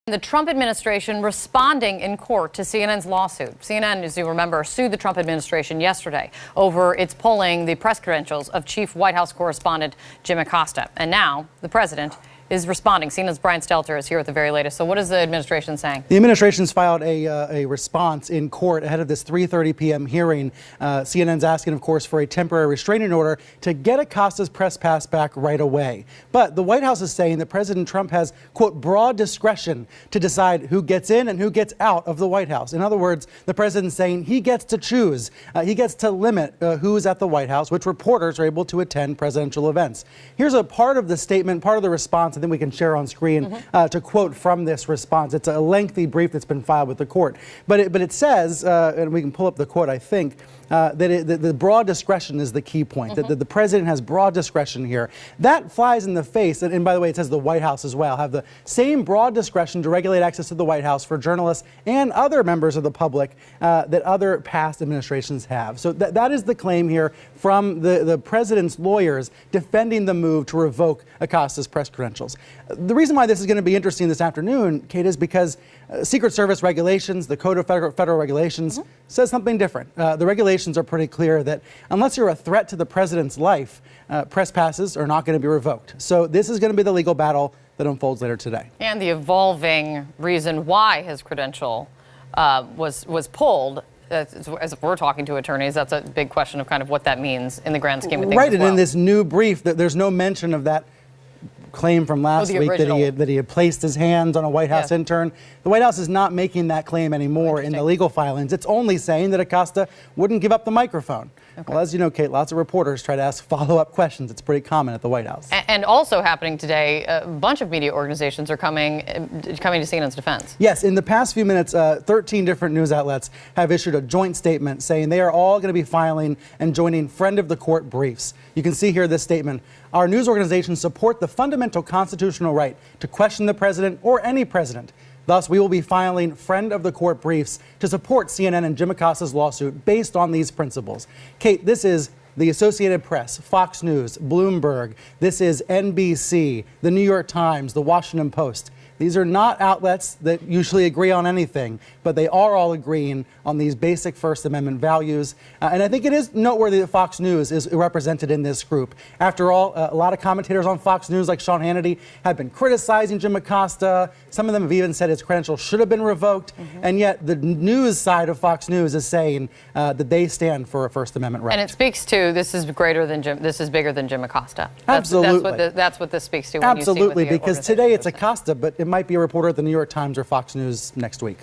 The Trump administration responding in court to CNN's lawsuit. CNN, as you remember, sued the Trump administration yesterday over its pulling the press credentials of chief White House correspondent Jim Acosta. And now the president is responding. CNN's Brian Stelter is here with the very latest. So what is the administration saying? The administration's filed a response in court ahead of this 3:30 p.m. hearing. CNN's asking, of course, for a temporary restraining order to get Acosta's press pass back right away. But the White House is saying that President Trump has, quote, broad discretion to decide who gets in and who gets out of the White House. In other words, the president's saying he gets to choose. He gets to limit who's at the White House, which reporters are able to attend presidential events. Here's a part of the statement, part of the response I think we can share on screen to quote from this response. It's a lengthy brief that's been filed with the court. But it says, and we can pull up the quote, I think, that the broad discretion is the key point, that the president has broad discretion here. That flies in the face, and by the way, it says the White House as well, have the same broad discretion to regulate access to the White House for journalists and other members of the public that other past administrations have. So that is the claim here from the president's lawyers defending the move to revoke Acosta's press credentials. The reason why this is going to be interesting this afternoon, Kate, is because Secret Service regulations, the Code of Federal Regulations, says something different. The regulations are pretty clear that unless you're a threat to the president's life, press passes are not going to be revoked. So this is going to be the legal battle that unfolds later today. And the evolving reason why his credential was pulled. As we're talking to attorneys, that's a big question of kind of what that means in the grand scheme of things. Right, and in this new brief, there's no mention of that claim from last week that he had placed his hands on a White House intern. The White House is not making that claim anymore in the legal filings. It's only saying that Acosta wouldn't give up the microphone. Okay. Well, as you know, Kate, lots of reporters try to ask follow-up questions. It's pretty common at the White House. And also happening today, a bunch of media organizations are coming to CNN's defense. Yes, in the past few minutes, 13 different news outlets have issued a joint statement saying they are all going to be filing and joining friend of the court briefs. You can see here this statement. Our news organizations support the fundamental constitutional right to question the president or any president. Thus, we will be filing friend of the court briefs to support CNN and Jim Acosta's lawsuit based on these principles. Kate, this is the Associated Press, Fox News, Bloomberg. This is NBC, the New York Times, the Washington Post. These are not outlets that usually agree on anything, but they are all agreeing on these basic First Amendment values. And I think it is noteworthy that Fox News is represented in this group. After all, a lot of commentators on Fox News, like Sean Hannity, have been criticizing Jim Acosta. Some of them have even said his credentials should have been revoked. And yet the news side of Fox News is saying that they stand for a First Amendment right. And it speaks to this is bigger than Jim Acosta. Absolutely. That's what this speaks to. Absolutely, because today it's Acosta, but it might be a reporter at the New York Times or Fox News next week.